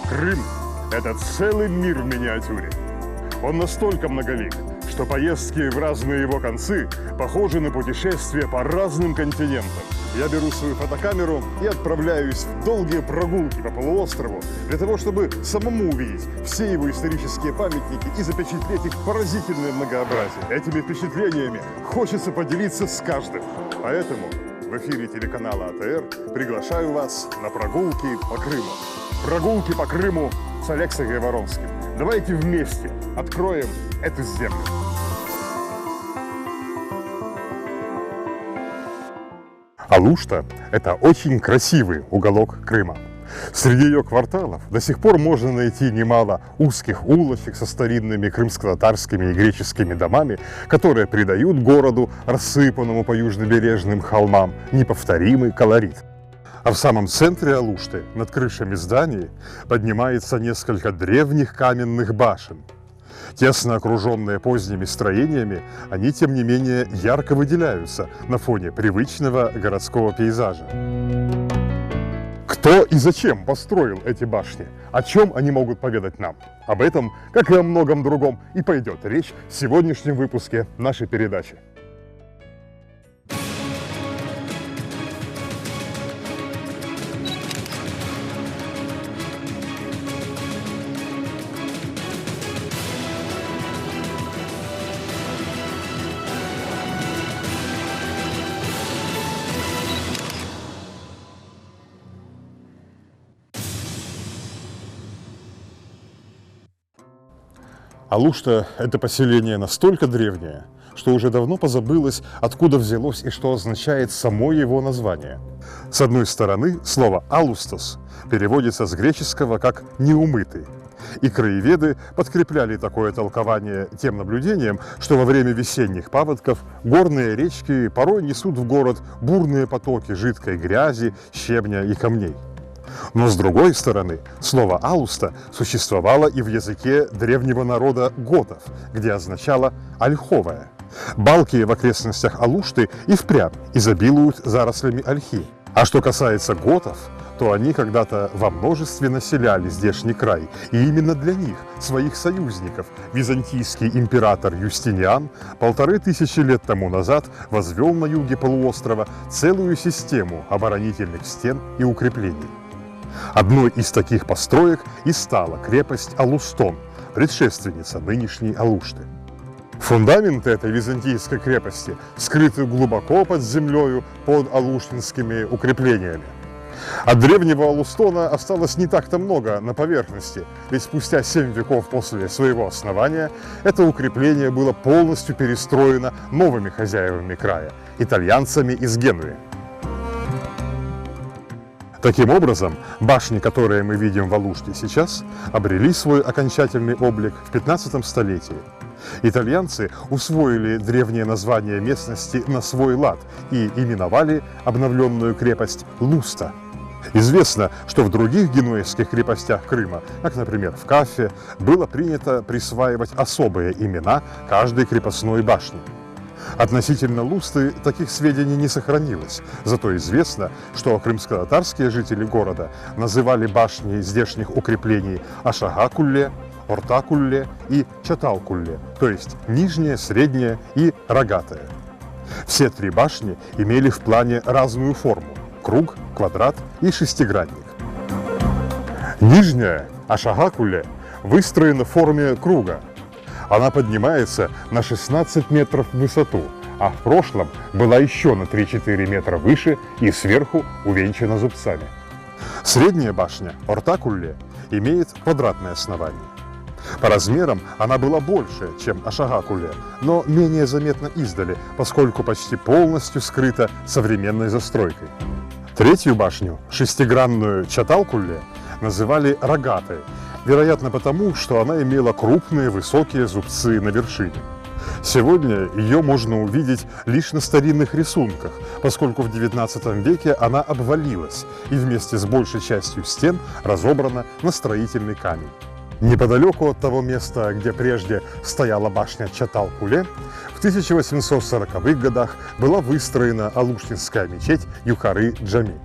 Крым – это целый мир в миниатюре. Он настолько многолик, что поездки в разные его концы похожи на путешествия по разным континентам. Я беру свою фотокамеру и отправляюсь в долгие прогулки по полуострову для того, чтобы самому увидеть все его исторические памятники и запечатлеть их поразительное многообразие. Этими впечатлениями хочется поделиться с каждым. Поэтому в эфире телеканала АТР приглашаю вас на прогулки по Крыму. Прогулки по Крыму с Алексеем Гайворонским. Давайте вместе откроем эту землю. Алушта – это очень красивый уголок Крыма. Среди ее кварталов до сих пор можно найти немало узких улочек со старинными крымско-татарскими и греческими домами, которые придают городу, рассыпанному по южнобережным холмам, неповторимый колорит. А в самом центре Алушты, над крышами зданий, поднимается несколько древних каменных башен. Тесно окруженные поздними строениями, они, тем не менее, ярко выделяются на фоне привычного городского пейзажа. Кто и зачем построил эти башни? О чем они могут поведать нам? Об этом, как и о многом другом, и пойдет речь в сегодняшнем выпуске нашей передачи. Алушта – это поселение настолько древнее, что уже давно позабылось, откуда взялось и что означает само его название. С одной стороны, слово «алустос» переводится с греческого как «неумытый». И краеведы подкрепляли такое толкование тем наблюдением, что во время весенних паводков горные речки порой несут в город бурные потоки жидкой грязи, щебня и камней. Но с другой стороны, слово «алуста» существовало и в языке древнего народа готов, где означало «ольховая». Балки в окрестностях Алушты и впрямь изобилуют зарослями ольхи. А что касается готов, то они когда-то во множестве населяли здешний край, и именно для них, своих союзников, византийский император Юстиниан 1500 лет тому назад возвел на юге полуострова целую систему оборонительных стен и укреплений. Одной из таких построек и стала крепость Алустон, предшественница нынешней Алушты. Фундаменты этой византийской крепости скрыты глубоко под землею под алуштинскими укреплениями. От древнего Алустона осталось не так-то много на поверхности, ведь спустя 7 веков после своего основания это укрепление было полностью перестроено новыми хозяевами края – итальянцами из Генуи. Таким образом, башни, которые мы видим в Алуште сейчас, обрели свой окончательный облик в 15 столетии. Итальянцы усвоили древнее название местности на свой лад и именовали обновленную крепость Луста. Известно, что в других генуэзских крепостях Крыма, как, например, в Кафе, было принято присваивать особые имена каждой крепостной башни. Относительно Лусты таких сведений не сохранилось, зато известно, что крымско-татарские жители города называли башни здешних укреплений Ашага-Кулле, Орта-Кулле и Чатал-Кулле, то есть нижняя, средняя и рогатая. Все три башни имели в плане разную форму – круг, квадрат и шестигранник. Нижняя, Ашага-Кулле, выстроена в форме круга. Она поднимается на 16 метров в высоту, а в прошлом была еще на 3-4 метра выше и сверху увенчана зубцами. Средняя башня, Орта-Кулле, имеет квадратное основание. По размерам она была больше, чем Ашага-Кулле, но менее заметна издали, поскольку почти полностью скрыта современной застройкой. Третью башню, шестигранную Чатал-Кулле, называли рогатой, вероятно потому, что она имела крупные высокие зубцы на вершине. Сегодня ее можно увидеть лишь на старинных рисунках, поскольку в XIX веке она обвалилась и вместе с большей частью стен разобрана на строительный камень. Неподалеку от того места, где прежде стояла башня Чатал-Куле, в 1840-х годах была выстроена алуштинская мечеть Юхары-Джами.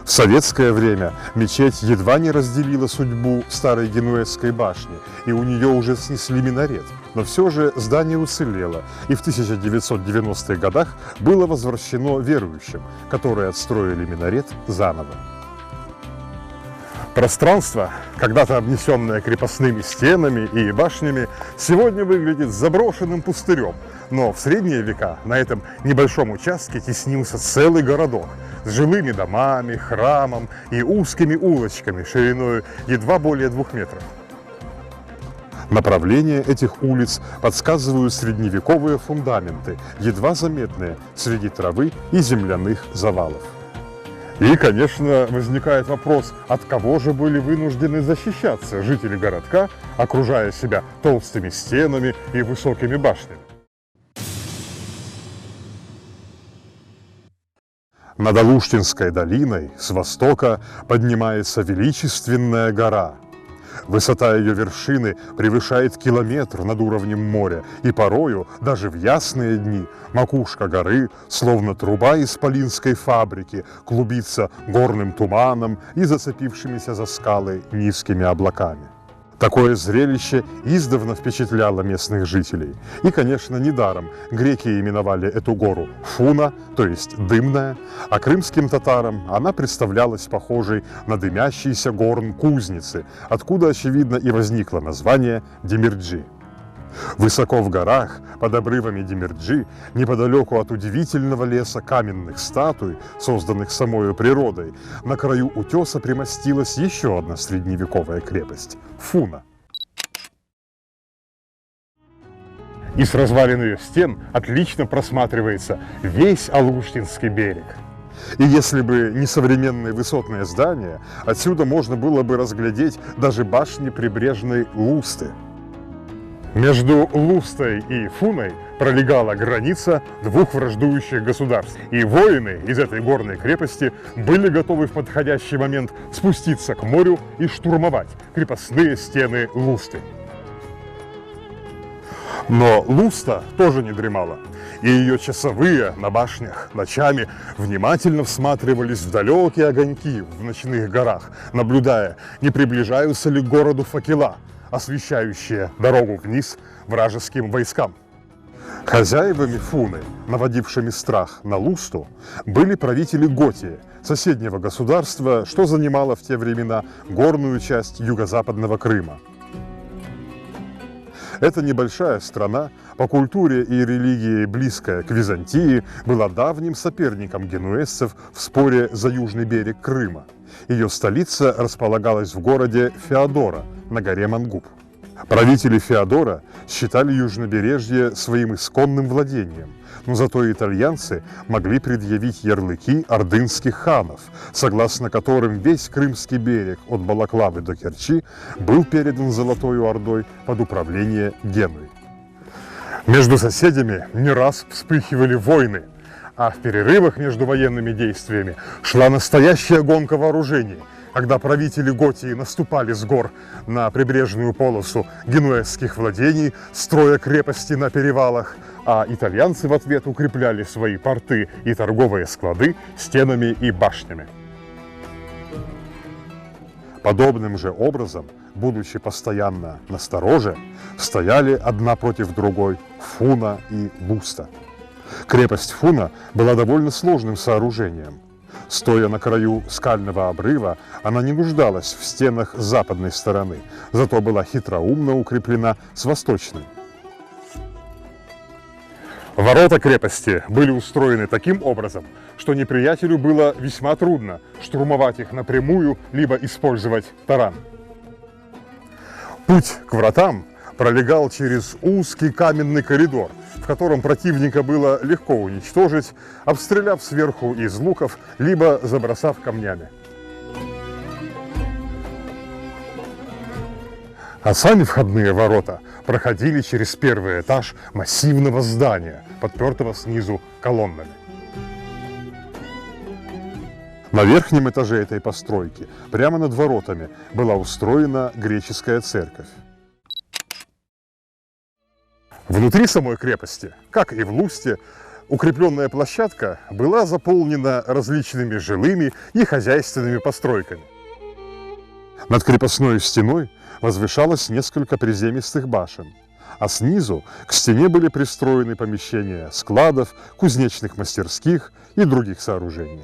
В В советское время мечеть едва не разделила судьбу старой Генуэзской башни, и у нее уже снесли минарет. Но все же здание уцелело, и в 1990-х годах было возвращено верующим, которые отстроили минарет заново. Пространство, когда-то обнесенное крепостными стенами и башнями, сегодня выглядит заброшенным пустырем. Но в средние века на этом небольшом участке теснился целый городок с жилыми домами, храмом и узкими улочками шириной едва более 2 метров. Направление этих улиц подсказывают средневековые фундаменты, едва заметные среди травы и земляных завалов. И, конечно, возникает вопрос, от кого же были вынуждены защищаться жители городка, окружая себя толстыми стенами и высокими башнями. Над Алуштинской долиной с востока поднимается величественная гора. Высота ее вершины превышает километр над уровнем моря, и порою, даже в ясные дни, макушка горы, словно труба исполинской фабрики, клубится горным туманом и зацепившимися за скалы низкими облаками. Такое зрелище издавна впечатляло местных жителей. И, конечно, недаром греки именовали эту гору Фуна, то есть дымная, а крымским татарам она представлялась похожей на дымящийся горн кузницы, откуда, очевидно, и возникло название Демирджи. Высоко в горах, под обрывами Демирджи, неподалеку от удивительного леса каменных статуй, созданных самой природой, на краю утеса примостилась еще одна средневековая крепость – Фуна. И с развалин ее стен отлично просматривается весь Алуштинский берег. И если бы не современные высотные здания, отсюда можно было бы разглядеть даже башни прибрежной Лусты. Между Лустой и Фуной пролегала граница двух враждующих государств. И воины из этой горной крепости были готовы в подходящий момент спуститься к морю и штурмовать крепостные стены Лусты. Но Луста тоже не дремала, и ее часовые на башнях ночами внимательно всматривались в далекие огоньки в ночных горах, наблюдая, не приближаются ли к городу факела, освещающие дорогу вниз вражеским войскам. Хозяевами Фуны, наводившими страх на Лусту, были правители Готии, соседнего государства, что занимало в те времена горную часть юго-западного Крыма. Эта небольшая страна, по культуре и религии близкая к Византии, была давним соперником генуэзцев в споре за южный берег Крыма. Ее столица располагалась в городе Феодора на горе Мангуб. Правители Феодора считали южнобережье своим исконным владением, но зато итальянцы могли предъявить ярлыки ордынских ханов, согласно которым весь Крымский берег от Балаклавы до Керчи был передан Золотой Ордой под управление Генуи. Между соседями не раз вспыхивали войны, а в перерывах между военными действиями шла настоящая гонка вооружений, когда правители Готии наступали с гор на прибрежную полосу генуэзских владений, строя крепости на перевалах, а итальянцы в ответ укрепляли свои порты и торговые склады стенами и башнями. Подобным же образом, будучи постоянно настороже, стояли одна против другой Фуна и Луста. Крепость Фуна была довольно сложным сооружением. Стоя на краю скального обрыва, она не нуждалась в стенах с западной стороны, зато была хитроумно укреплена с восточной. Ворота крепости были устроены таким образом, что неприятелю было весьма трудно штурмовать их напрямую, либо использовать таран. Путь к вратам пролегал через узкий каменный коридор, в котором противника было легко уничтожить, обстреляв сверху из луков, либо забросав камнями. А сами входные ворота проходили через первый этаж массивного здания, подпертого снизу колоннами. На верхнем этаже этой постройки, прямо над воротами, была устроена греческая церковь. Внутри самой крепости, как и в Лусте, Укрепленная площадка была заполнена различными жилыми и хозяйственными постройками. Над крепостной стеной возвышалось несколько приземистых башен, а снизу к стене были пристроены помещения складов, кузнечных мастерских и других сооружений.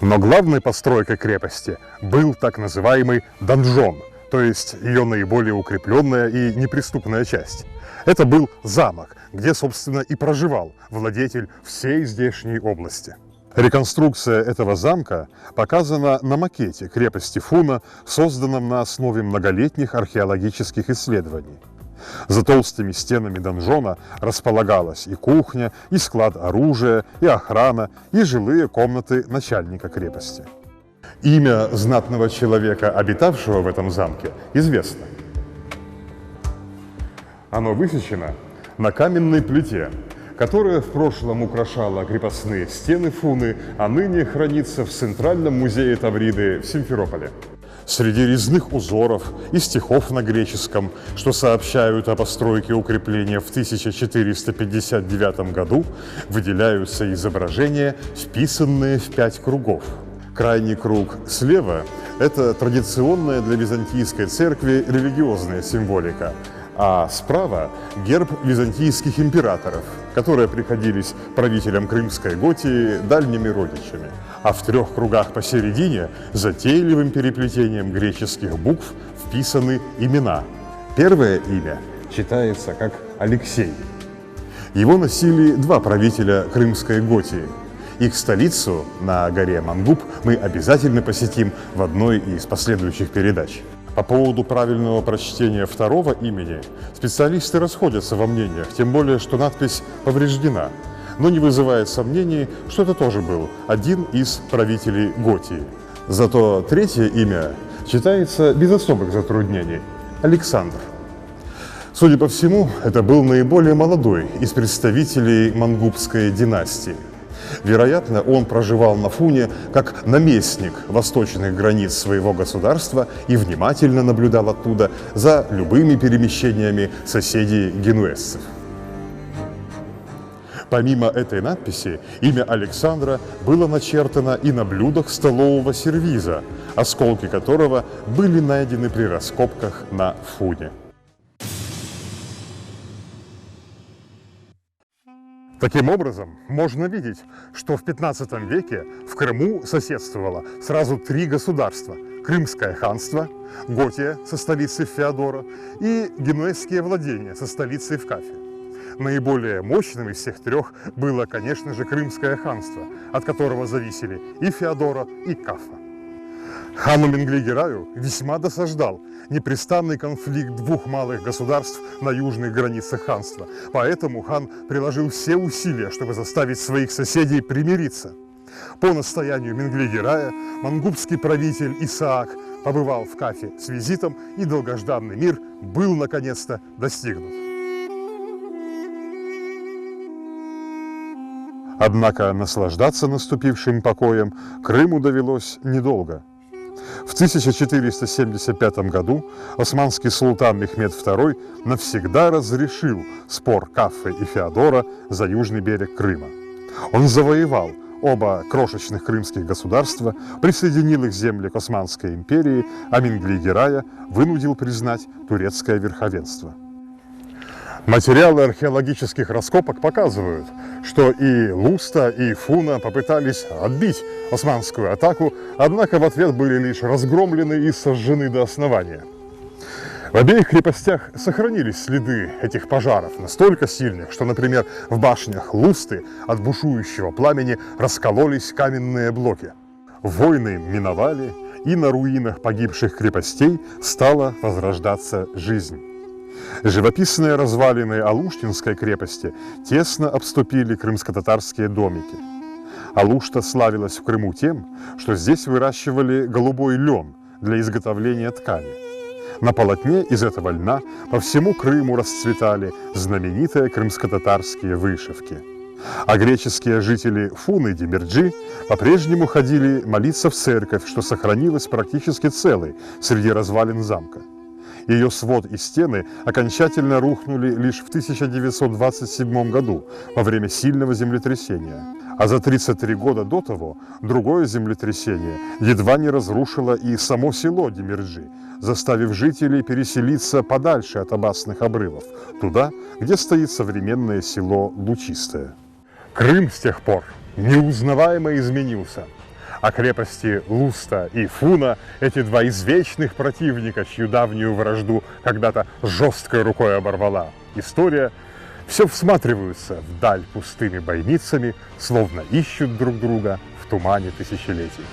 Но главной постройкой крепости был так называемый донжон, то есть ее наиболее укрепленная и неприступная часть. Это был замок, где, собственно, и проживал владетель всей здешней области. Реконструкция этого замка показана на макете крепости Фуна, созданном на основе многолетних археологических исследований. За толстыми стенами донжона располагалась и кухня, и склад оружия, и охрана, и жилые комнаты начальника крепости. Имя знатного человека, обитавшего в этом замке, известно. Оно высечено на каменной плите, которая в прошлом украшала крепостные стены Фуны, а ныне хранится в Центральном музее Тавриды в Симферополе. Среди резных узоров и стихов на греческом, что сообщают о постройке укрепления в 1459 году, выделяются изображения, вписанные в 5 кругов. Крайний круг слева – это традиционная для византийской церкви религиозная символика, а справа – герб византийских императоров, которые приходились правителям Крымской Готии дальними родичами. А в 3 кругах посередине затейливым переплетением греческих букв вписаны имена. Первое имя читается как Алексей. Его носили 2 правителя Крымской Готии. Их столицу на горе Мангуб мы обязательно посетим в одной из последующих передач. По поводу правильного прочтения второго имени специалисты расходятся во мнениях, тем более, что надпись повреждена, но не вызывает сомнений, что это тоже был один из правителей Готии. Зато третье имя читается без особых затруднений – Александр. Судя по всему, это был наиболее молодой из представителей мангубской династии. Вероятно, он проживал на Фуне как наместник восточных границ своего государства и внимательно наблюдал оттуда за любыми перемещениями соседей генуэзцев. Помимо этой надписи, имя Александра было начертано и на блюдах столового сервиза, осколки которого были найдены при раскопках на Фуне. Таким образом, можно видеть, что в XV веке в Крыму соседствовало сразу 3 государства – Крымское ханство, Готия со столицей в Феодоро и генуэзские владения со столицей в Кафе. Наиболее мощным из всех 3 было, конечно же, Крымское ханство, от которого зависели и Феодоро, и Кафа. Хану Менгли-Гераю весьма досаждал непрестанный конфликт 2 малых государств на южных границах ханства, поэтому хан приложил все усилия, чтобы заставить своих соседей примириться. По настоянию Менгли-Герая мангубский правитель Исаак побывал в Кафе с визитом, и долгожданный мир был наконец-то достигнут. Однако наслаждаться наступившим покоем Крыму довелось недолго. В 1475 году османский султан Мехмед II навсегда разрешил спор Кафы и Феодора за южный берег Крыма. Он завоевал оба крошечных крымских государства, присоединил их земли к Османской империи, а Менгли-Герая вынудил признать турецкое верховенство. Материалы археологических раскопок показывают, что и Луста, и Фуна попытались отбить османскую атаку, однако в ответ были лишь разгромлены и сожжены до основания. В обеих крепостях сохранились следы этих пожаров, настолько сильных, что, например, в башнях Лусты от бушующего пламени раскололись каменные блоки. Войны миновали, и на руинах погибших крепостей стала возрождаться жизнь. Живописные развалины Алуштинской крепости тесно обступили крымско-татарские домики. Алушта славилась в Крыму тем, что здесь выращивали голубой лен для изготовления ткани. На полотне из этого льна по всему Крыму расцветали знаменитые крымско-татарские вышивки. А греческие жители Фуны Демирджи по-прежнему ходили молиться в церковь, что сохранилось практически целой среди развалин замка. Ее свод и стены окончательно рухнули лишь в 1927 году во время сильного землетрясения. А за 33 года до того другое землетрясение едва не разрушило и само село Демирджи, заставив жителей переселиться подальше от опасных обрывов, туда, где стоит современное село Лучистое. Крым с тех пор неузнаваемо изменился. А крепости Луста и Фуна, эти два извечных противника, чью давнюю вражду когда-то жесткой рукой оборвала история, все всматриваются вдаль пустыми бойницами, словно ищут друг друга в тумане тысячелетий.